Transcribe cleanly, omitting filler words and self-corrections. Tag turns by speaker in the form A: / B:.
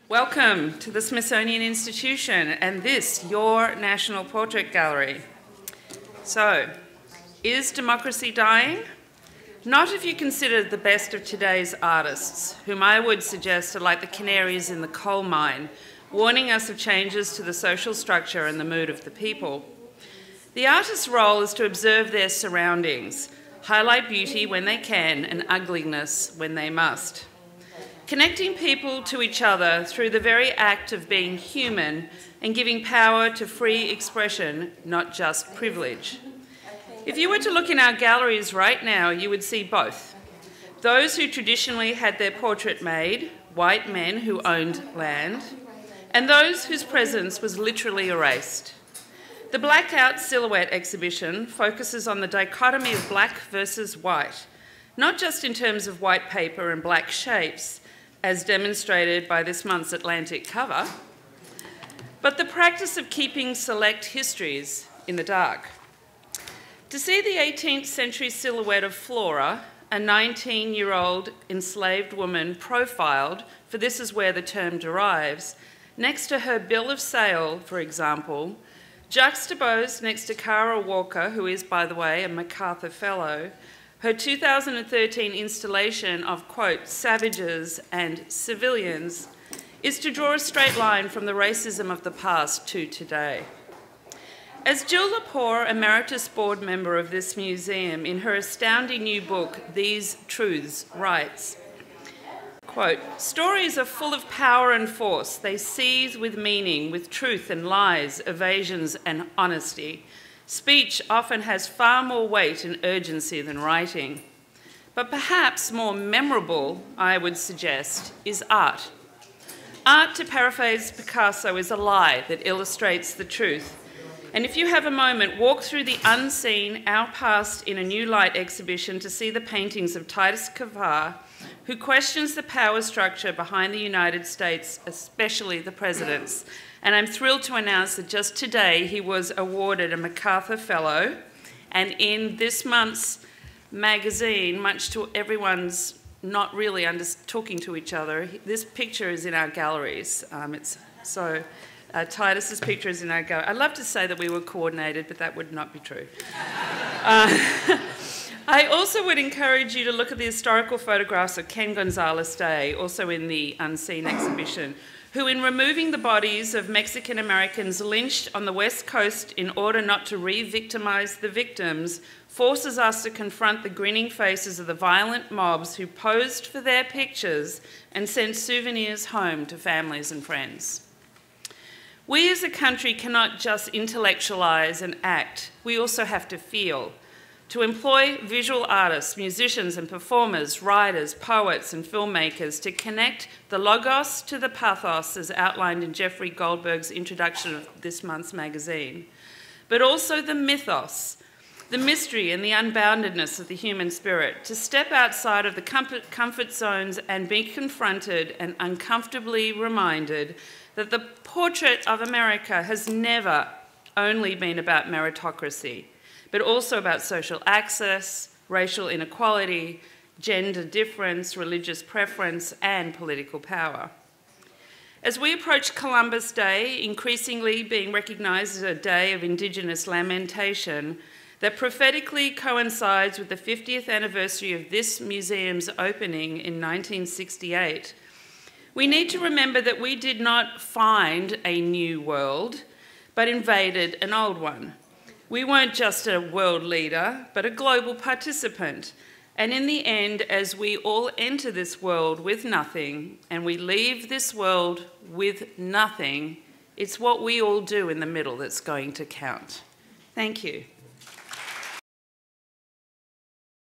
A: Welcome to the Smithsonian Institution and this, your National Portrait Gallery. So, is democracy dying? Not if you consider the best of today's artists, whom I would suggest are like the canaries in the coal mine, warning us of changes to the social structure and the mood of the people. The artist's role is to observe their surroundings, highlight beauty when they can and ugliness when they must. Connecting people to each other through the very act of being human and giving power to free expression, not just privilege. If you were to look in our galleries right now, you would see both. Those who traditionally had their portrait made, white men who owned land, and those whose presence was literally erased. The Blackout Silhouette exhibition focuses on the dichotomy of black versus white, not just in terms of white paper and black shapes, as demonstrated by this month's Atlantic cover, but the practice of keeping select histories in the dark. To see the 18th century silhouette of Flora, a 19-year-old enslaved woman profiled, for this is where the term derives, next to her bill of sale, for example, juxtaposed next to Cara Walker, who is, by the way, a MacArthur Fellow, her 2013 installation of, quote, savages and civilians, is to draw a straight line from the racism of the past to today. As Jill Lepore, Emeritus Board Member of this museum, in her astounding new book, These Truths, writes, quote, stories are full of power and force. They seethe with meaning, with truth and lies, evasions and honesty. Speech often has far more weight and urgency than writing. But perhaps more memorable, I would suggest, is art. Art, to paraphrase Picasso, is a lie that illustrates the truth. And if you have a moment, walk through the unseen, Our Past in a New Light exhibition to see the paintings of Titus Kavar, who questions the power structure behind the United States, especially the president's. And I'm thrilled to announce that just today he was awarded a MacArthur Fellow. And in this month's magazine, much to everyone's not really talking to each other, this picture is in our galleries. Titus's picture is in our gallery. I'd love to say that we were coordinated, but that would not be true. I also would encourage you to look at the historical photographs of Ken Gonzalez Day, also in the Unseen exhibition, who in removing the bodies of Mexican Americans lynched on the West Coast in order not to re-victimize the victims, forces us to confront the grinning faces of the violent mobs who posed for their pictures and sent souvenirs home to families and friends. We as a country cannot just intellectualize and act, we also have to feel. To employ visual artists, musicians and performers, writers, poets and filmmakers to connect the logos to the pathos as outlined in Jeffrey Goldberg's introduction of this month's magazine, but also the mythos, the mystery and the unboundedness of the human spirit, to step outside of the comfort zones and be confronted and uncomfortably reminded that the portrait of America has never only been about meritocracy, but also about social access, racial inequality, gender difference, religious preference, and political power. As we approach Columbus Day, increasingly being recognised as a day of Indigenous lamentation that prophetically coincides with the 50th anniversary of this museum's opening in 1968, we need to remember that we did not find a new world, but invaded an old one. We weren't just a world leader, but a global participant. And in the end, as we all enter this world with nothing, and we leave this world with nothing, it's what we all do in the middle that's going to count. Thank you.